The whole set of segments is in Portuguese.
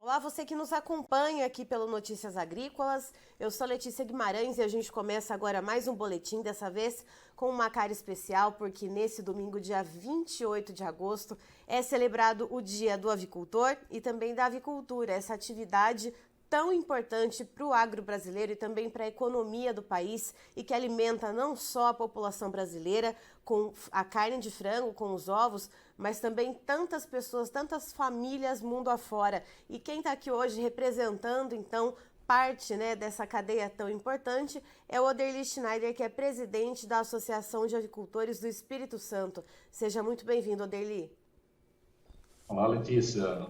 Olá, você que nos acompanha aqui pelo Notícias Agrícolas. Eu sou Letícia Guimarães e a gente começa agora mais um boletim, dessa vez com uma cara especial, porque nesse domingo, dia 28 de agosto, é celebrado o Dia do Avicultor e também da avicultura, essa atividade tão importante para o agro brasileiro e também para a economia do país e que alimenta não só a população brasileira com a carne de frango, com os ovos, mas também tantas pessoas, tantas famílias mundo afora. E quem está aqui hoje representando, então, parte, né, dessa cadeia tão importante é o Oderli Schneider, que é presidente da Associação de Avicultores do Espírito Santo. Seja muito bem-vindo, Oderli. Olá, Letícia.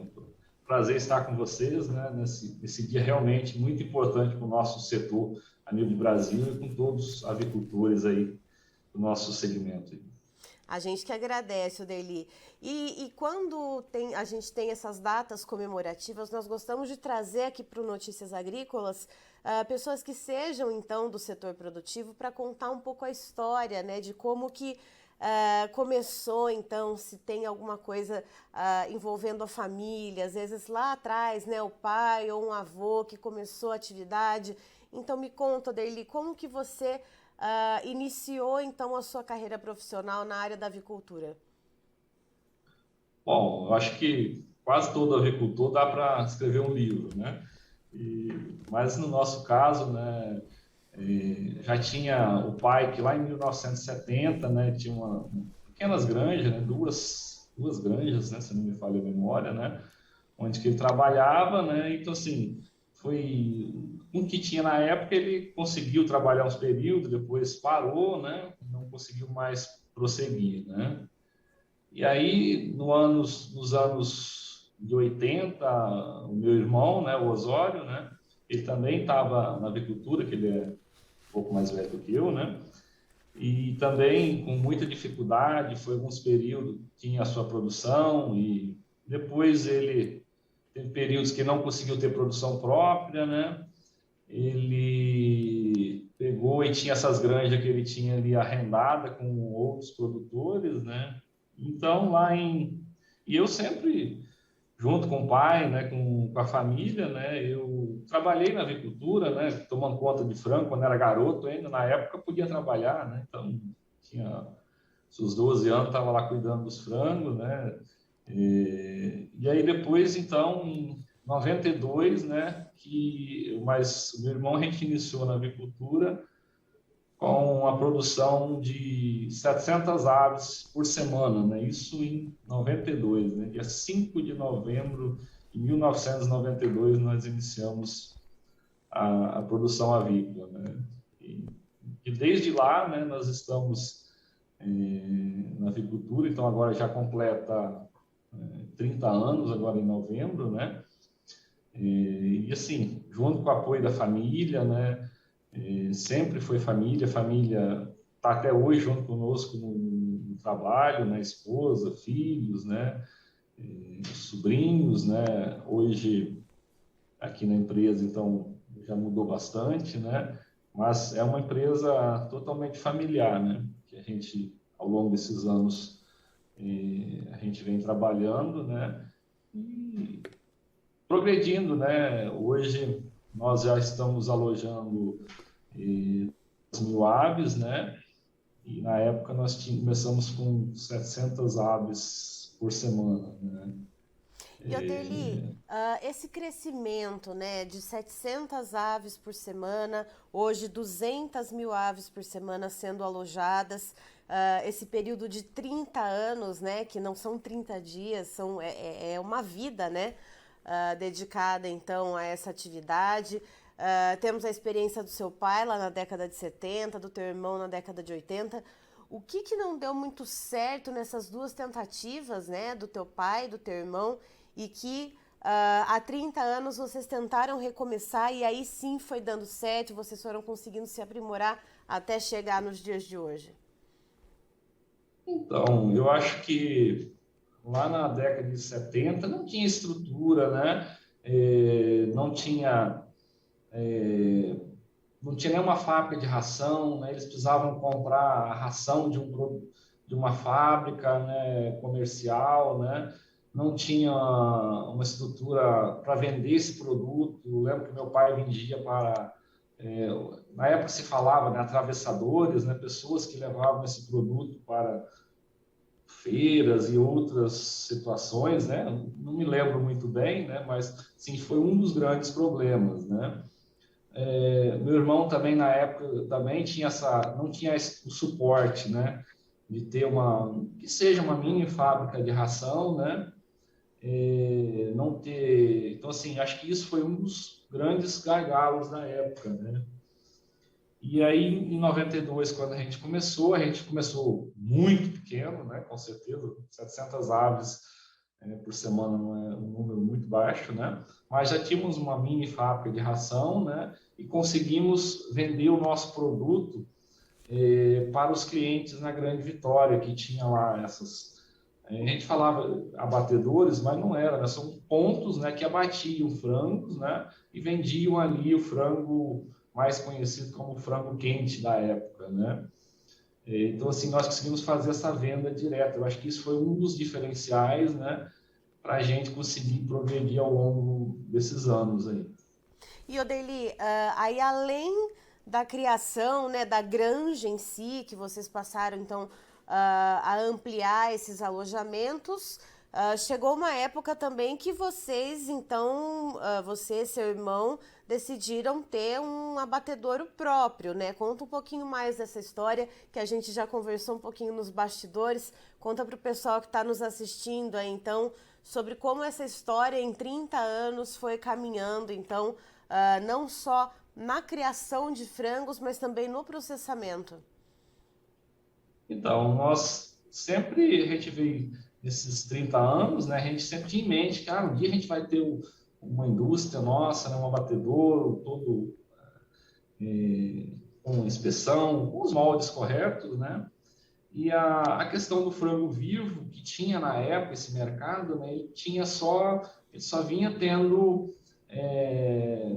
Prazer estar com vocês, né, nesse dia realmente muito importante para o nosso setor a nível de Brasil e com todos os avicultores aí do nosso segmento. A gente que agradece, Oderli. E quando a gente tem essas datas comemorativas, nós gostamos de trazer aqui para o Notícias Agrícolas pessoas que sejam, então, do setor produtivo para contar um pouco a história, né, de como que começou, então, se tem alguma coisa envolvendo a família, às vezes lá atrás, né, o pai ou um avô que começou a atividade. Então, me conta, Oderli, como que você iniciou, então, a sua carreira profissional na área da avicultura? Bom, eu acho que quase todo avicultor dá para escrever um livro, né? Mas no nosso caso, né, já tinha o pai que lá em 1970, né, tinha pequenas granjas, né, duas granjas, né, se não me falha a memória, né, onde que ele trabalhava, né, então assim, foi com o que tinha na época, ele conseguiu trabalhar uns períodos, depois parou, né, não conseguiu mais prosseguir, né. E aí, nos anos de 80, o meu irmão, né, o Osório, né, ele também estava na avicultura, que ele é um pouco mais velho do que eu, né, e também com muita dificuldade, foi alguns períodos, tinha a sua produção, e depois ele teve períodos que não conseguiu ter produção própria, né, ele pegou e tinha essas granjas que ele tinha ali arrendada com outros produtores, né, então e eu sempre junto com o pai, né, com a família, né, eu trabalhei na avicultura, né, tomando conta de frango quando era garoto ainda, na época podia trabalhar, né, então tinha seus 12 anos, estava lá cuidando dos frangos, né, e aí depois, então, em 92, né, mas o meu irmão a gente iniciou na avicultura com a produção de 700 aves por semana, né? Isso em 92, né? Dia 5 de novembro de 1992 nós iniciamos a produção avícola, né? E desde lá, né, nós estamos na avicultura, então agora já completa 30 anos, agora em novembro, né? E assim, junto com o apoio da família, né? Sempre foi família está até hoje junto conosco no trabalho, né? Esposa, filhos, né? Sobrinhos, né? Hoje aqui na empresa, então já mudou bastante, né? Mas é uma empresa totalmente familiar, né? Que a gente ao longo desses anos a gente vem trabalhando, né? E progredindo, né? Hoje nós já estamos alojando 2.000 aves, né? E na época nós começamos com 700 aves por semana, né? E, Oderli, esse crescimento, né, de 700 aves por semana, hoje 200 mil aves por semana sendo alojadas, esse período de 30 anos, né, que não são 30 dias, é uma vida, né, dedicada, então, a essa atividade. Temos a experiência do seu pai lá na década de 70, do teu irmão na década de 80. O que não deu muito certo nessas duas tentativas, né, do teu pai, do teu irmão, e que há 30 anos vocês tentaram recomeçar e aí sim foi dando certo, vocês foram conseguindo se aprimorar até chegar nos dias de hoje? Então, eu acho que lá na década de 70 não tinha estrutura, né? Não tinha não tinha nenhuma fábrica de ração, né? Eles precisavam comprar a ração de uma fábrica, né, comercial, né? não tinha uma estrutura para vender esse produto. Eu lembro que meu pai vendia para, na época se falava, né, atravessadores, né, pessoas que levavam esse produto para feiras e outras situações, né? Não me lembro muito bem, né? Mas sim, foi um dos grandes problemas, né? Meu irmão também na época também tinha não tinha o suporte, né? De ter que seja uma mini fábrica de ração, né? Não ter, então assim, acho que isso foi um dos grandes gargalos da época, né? E aí, em 92, quando a gente começou muito pequeno, né? Com certeza, 700 aves por semana não é um número muito baixo, né? Mas já tínhamos uma mini fábrica de ração, né? E conseguimos vender o nosso produto para os clientes na Grande Vitória, que tinha lá essas... A gente falava abatedores, mas não era, né? São pontos, né, que abatiam frangos, né? E vendiam ali o frango mais conhecido como frango quente da época, né? Então, assim, nós conseguimos fazer essa venda direta. Eu acho que isso foi um dos diferenciais, né, para a gente conseguir progredir ao longo desses anos aí. E Odeli, aí além da criação, né, da granja em si, que vocês passaram então a ampliar esses alojamentos, chegou uma época também que vocês, então, você e seu irmão, decidiram ter um abatedouro próprio, né? Conta um pouquinho mais dessa história, que a gente já conversou um pouquinho nos bastidores. Conta para o pessoal que está nos assistindo aí, então, sobre como essa história em 30 anos foi caminhando, então, não só na criação de frangos, mas também no processamento. Então, nós sempre, a gente veio nesses 30 anos, né, a gente sempre tinha em mente que um dia a gente vai ter uma indústria nossa, né, um abatedouro todo com inspeção, com os moldes corretos, né? E a questão do frango vivo, que tinha na época esse mercado, né, ele só vinha tendo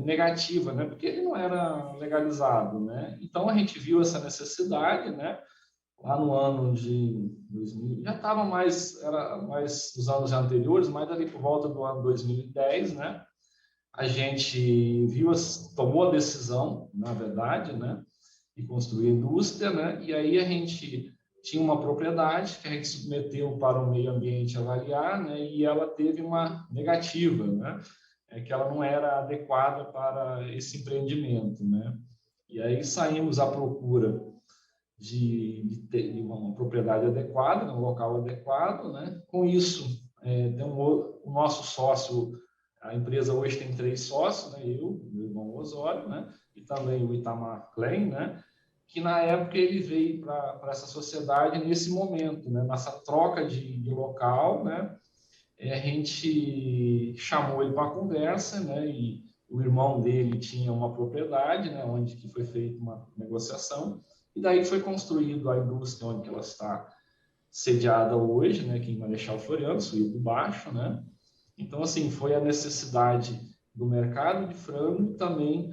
negativa, né, porque ele não era legalizado, né? Então a gente viu essa necessidade, né, lá no ano de 2000, já estava era mais dos anos anteriores, mas ali por volta do ano 2010, né, a gente tomou a decisão, na verdade, né, de construir a indústria, né, e aí a gente tinha uma propriedade que a gente submeteu para o meio ambiente avaliar, né, e ela teve uma negativa, né, que ela não era adequada para esse empreendimento, né. E aí saímos à procura de uma propriedade adequada, um local adequado, né. Com isso, o nosso sócio, a empresa hoje tem 3 sócios, né, eu, meu irmão Osório, né, e também o Itamar Klein, né, que na época ele veio para essa sociedade nesse momento, né, nessa troca de local, né, a gente chamou ele para a conversa, né, e o irmão dele tinha uma propriedade, né, onde que foi feita uma negociação, e daí foi construído a indústria onde ela está sediada hoje, né, aqui em Marechal Floriano, Sul do Baixo, né. Então, assim, foi a necessidade do mercado de frango também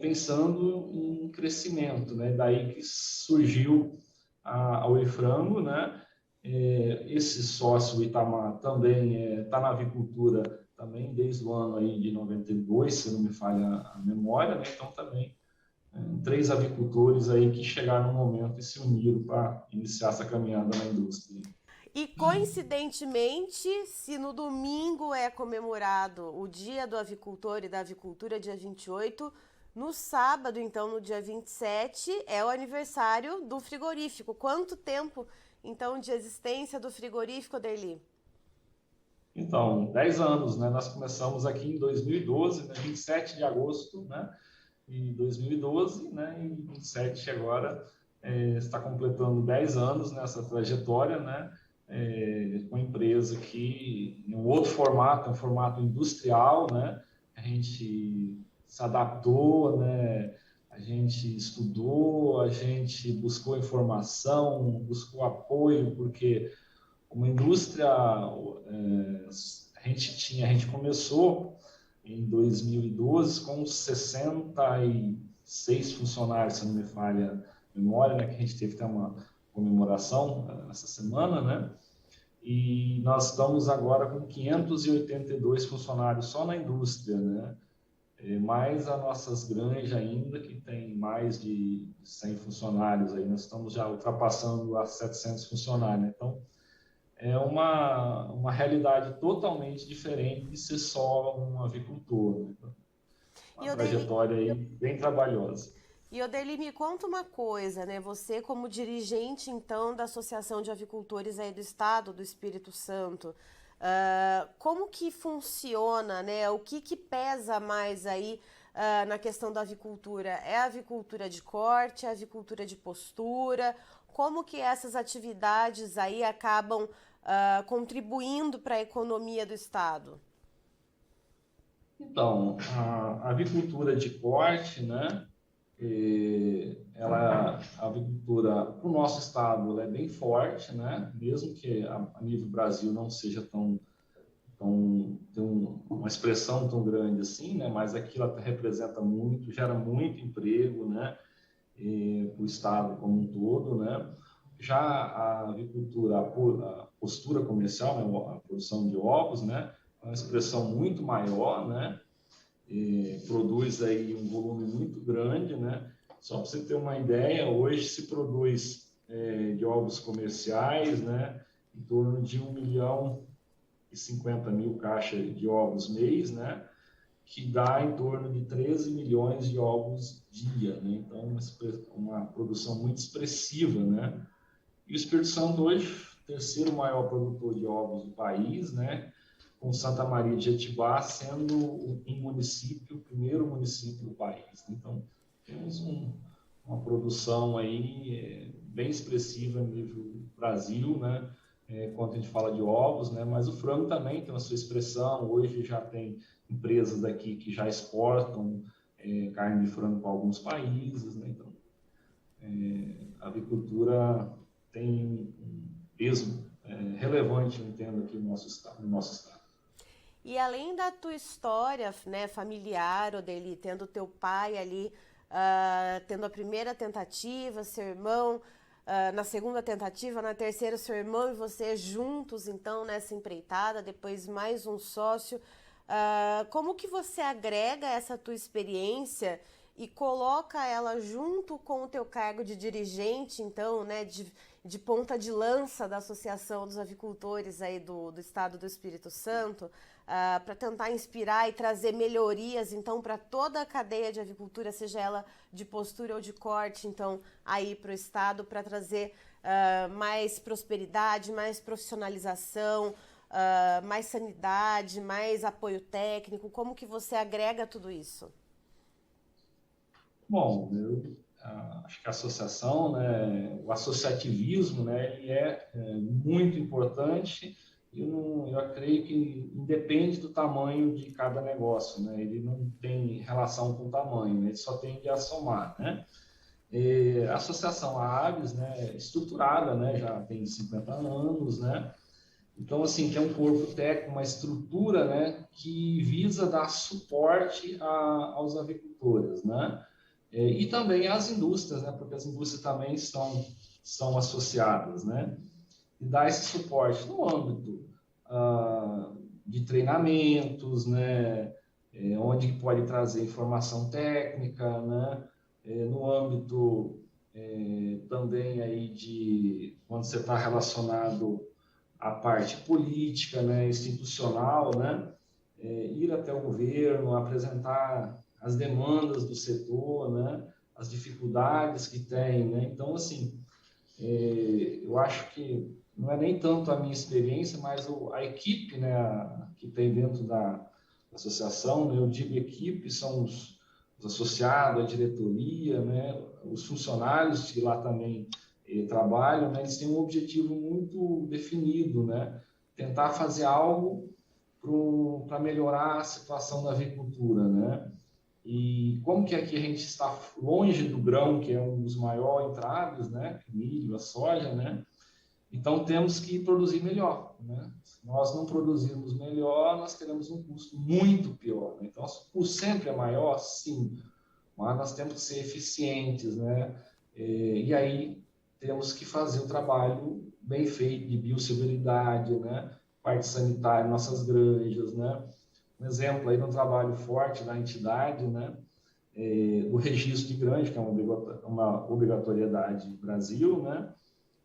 pensando em crescimento, né? Daí que surgiu a Oi Frango, né? Esse sócio, o Itamar, também está na avicultura também desde o ano aí de 92, se não me falha a memória, né? Então também 3 avicultores aí que chegaram no momento e se uniram para iniciar essa caminhada na indústria. E coincidentemente, se no domingo é comemorado o Dia do Avicultor e da Avicultura, dia 28, no sábado, então, no dia 27, é o aniversário do frigorífico. Quanto tempo, então, de existência do frigorífico, Derli? Então, 10 anos, né? Nós começamos aqui em 2012, né? 27 de agosto, né? De 2012, né? E 27 agora está completando 10 anos nessa trajetória, né? Com a empresa que em um outro formato, um formato industrial, né? A gente se adaptou, né? A gente estudou, a gente buscou informação, buscou apoio, porque uma indústria, a gente começou em 2012 com 66 funcionários, se não me falha a memória, né, que a gente teve até uma comemoração essa semana, né? e nós estamos agora com 582 funcionários só na indústria, né? Mais as nossas granjas ainda, que tem mais de 100 funcionários, aí nós estamos já ultrapassando as 700 funcionários, né? Então, é uma realidade totalmente diferente de ser só um avicultor, né? Então, uma E Odeli, trajetória aí bem trabalhosa. Me conta uma coisa, né? Você como dirigente, então, da Associação de Avicultores aí do Estado do Espírito Santo, como que funciona, né? O que pesa mais aí na questão da avicultura? É a avicultura de corte, é a avicultura de postura? Como que essas atividades aí acabam contribuindo para a economia do Estado? Então, a avicultura de corte, né? A avicultura para o nosso estado ela é bem forte, né? Mesmo que a nível Brasil não seja tem uma expressão tão grande assim, né? Mas aqui ela representa muito, gera muito emprego, né? Para o estado como um todo, né? Já a avicultura, a postura comercial, né? A produção de ovos, né? É uma expressão muito maior, né? Produz aí um volume muito grande, né? Só para você ter uma ideia, hoje se produz de ovos comerciais, né? Em torno de 1.050.000 caixas de ovos mês, né? Que dá em torno de 13 milhões de ovos dia, né? Então, uma produção muito expressiva, né? E o Espírito Santo hoje, terceiro maior produtor de ovos do país, né? Com Santa Maria de Jetibá sendo um município, o primeiro município do país. Então, temos uma produção aí bem expressiva no nível Brasil, né? Quando a gente fala de ovos, né? Mas o frango também tem a sua expressão. Hoje já tem empresas daqui que já exportam carne de frango para alguns países, né? Então, a avicultura tem um peso relevante, eu entendo, aqui no nosso estado. No nosso estado. E além da tua história, né, familiar, Odeli, tendo teu pai ali, tendo a primeira tentativa, seu irmão, na segunda tentativa, na terceira, seu irmão e você juntos, então, nessa empreitada, depois mais um sócio, como que você agrega essa tua experiência e coloca ela junto com o teu cargo de dirigente, então, né, de ponta de lança da Associação dos Avicultores aí do Estado do Espírito Santo, para tentar inspirar e trazer melhorias, então, para toda a cadeia de avicultura, seja ela de postura ou de corte, então, aí para o Estado, para trazer mais prosperidade, mais profissionalização, mais sanidade, mais apoio técnico. Como que você agrega tudo isso? Bom, eu acho que a associação, né, o associativismo, né, ele é muito importante. Eu creio que independe do tamanho de cada negócio, né? Ele não tem relação com o tamanho, né? Ele só tende a somar, né? A associação Aves, né, é estruturada, né, já tem 50 anos, né? Então, assim, tem um corpo técnico, uma estrutura, né, que visa dar suporte aos avicultores, né? E também às indústrias, né? Porque as indústrias também são associadas, né? E dar esse suporte no âmbito de treinamentos, né? Onde pode trazer informação técnica, né? No âmbito também aí de quando você está relacionado à parte política, né? Institucional, né? Ir até o governo, apresentar as demandas do setor, né? As dificuldades que tem, né? Então, assim, eu acho que não é nem tanto a minha experiência, mas a equipe, né, que tem dentro da associação, né, eu digo equipe, são os associados, a diretoria, né, os funcionários que lá também trabalham, né, eles têm um objetivo muito definido, né, tentar fazer algo para melhorar a situação da avicultura, né? E como que aqui a gente está longe do grão, que é um dos maiores entraves, né? O milho, a soja, né? Então temos que produzir melhor, né? Se nós não produzirmos melhor, nós teremos um custo muito pior, né? Então, o custo sempre é maior, sim, mas nós temos que ser eficientes, né? E aí temos que fazer o trabalho bem feito de biosseguridade, né? Parte sanitária, nossas granjas, né? Um exemplo aí no trabalho forte da entidade, né? O registro de granja, que é uma obrigatoriedade no Brasil, né?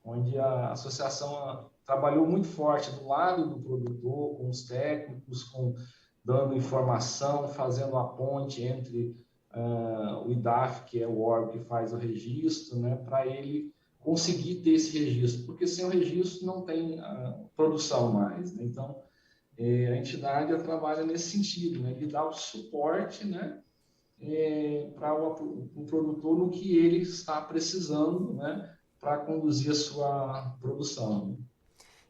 Onde a associação trabalhou muito forte do lado do produtor, com os técnicos, dando informação, fazendo a ponte entre o IDAF, que é o órgão que faz o registro, né, para ele conseguir ter esse registro, porque sem o registro não tem produção mais, né? Então, a entidade trabalha nesse sentido, né, de dar o suporte, né, para o produtor no que ele está precisando, né, para conduzir a sua produção.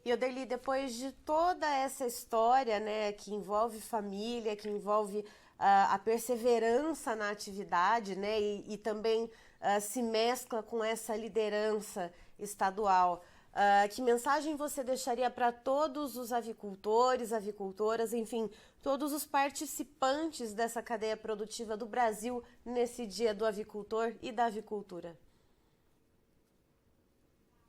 E Oderli, depois de toda essa história, né, que envolve família, que envolve a perseverança na atividade, né, e também se mescla com essa liderança estadual, que mensagem você deixaria para todos os avicultores, avicultoras, enfim, todos os participantes dessa cadeia produtiva do Brasil nesse Dia do Avicultor e da Avicultura?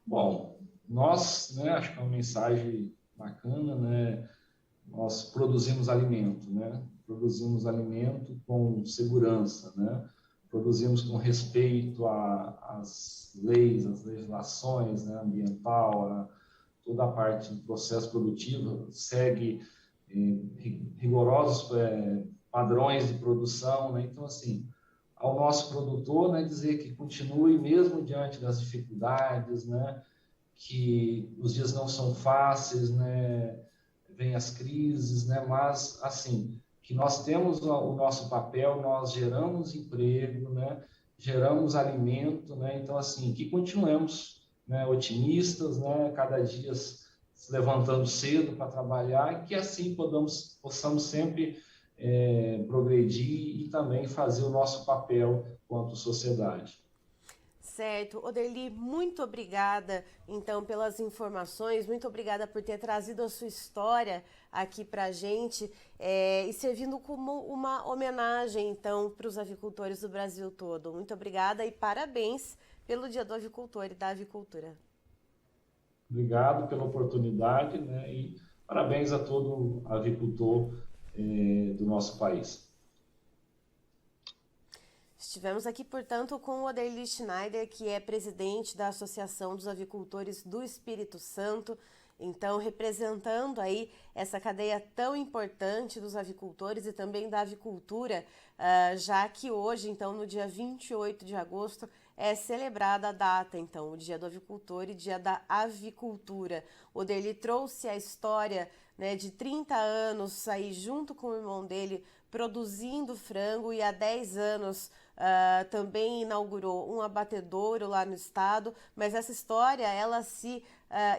Bom, nós, né, acho que é uma mensagem bacana, né? Nós produzimos alimento, né? Produzimos alimento com segurança, né? Produzimos com respeito às leis, às legislações, né, ambiental, toda a parte do processo produtivo segue rigorosos padrões de produção, né? Então, assim, ao nosso produtor, né, dizer que continue mesmo diante das dificuldades, né, que os dias não são fáceis, né, vem as crises, né, mas assim, que nós temos o nosso papel, nós geramos emprego, né, geramos alimento, né, então assim, que continuemos, né, otimistas, né, cada dia se levantando cedo para trabalhar, e que assim possamos sempre progredir e também fazer o nosso papel quanto sociedade. Certo. Oderli, muito obrigada, então, pelas informações, muito obrigada por ter trazido a sua história aqui para a gente e servindo como uma homenagem, então, para os avicultores do Brasil todo. Muito obrigada e parabéns pelo Dia do Avicultor e da Avicultura. Obrigado pela oportunidade, né, e parabéns a todo avicultor do nosso país. Estivemos aqui, portanto, com o Oderli Schneider, que é presidente da Associação dos Avicultores do Espírito Santo, então representando aí essa cadeia tão importante dos avicultores e também da avicultura, já que hoje, então, no dia 28 de agosto, é celebrada a data, então, o Dia do Avicultor e Dia da Avicultura. O Oderli trouxe a história, né, de 30 anos aí junto com o irmão dele produzindo frango, e há 10 anos também inaugurou um abatedouro lá no estado, mas essa história ela se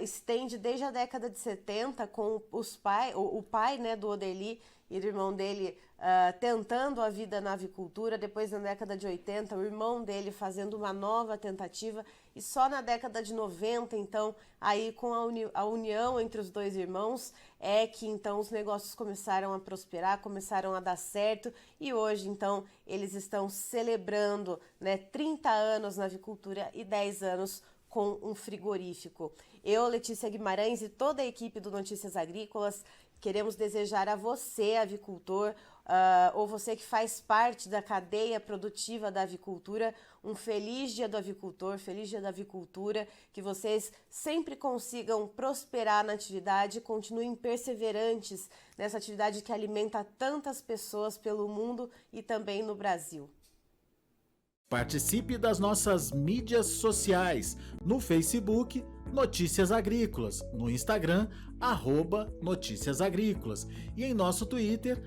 estende desde a década de 70 com o pai, né, do Oderli e do irmão dele tentando a vida na avicultura. Depois, na década de 80, o irmão dele fazendo uma nova tentativa, e só na década de 90, então, aí com a união entre os dois irmãos, é que então os negócios começaram a prosperar, começaram a dar certo, e hoje, então, eles estão celebrando, né, 30 anos na avicultura e 10 anos com um frigorífico. Eu, Letícia Guimarães, e toda a equipe do Notícias Agrícolas queremos desejar a você, avicultor, ou você que faz parte da cadeia produtiva da avicultura, um feliz Dia do Avicultor, feliz Dia da Avicultura, que vocês sempre consigam prosperar na atividade e continuem perseverantes nessa atividade que alimenta tantas pessoas pelo mundo e também no Brasil. Participe das nossas mídias sociais, no Facebook, Notícias Agrícolas, no Instagram, @Notícias Agrícolas, e em nosso Twitter,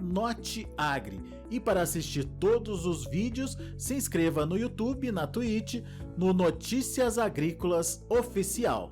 @Noteagri. E para assistir todos os vídeos, se inscreva no YouTube, na Twitch, no Notícias Agrícolas Oficial.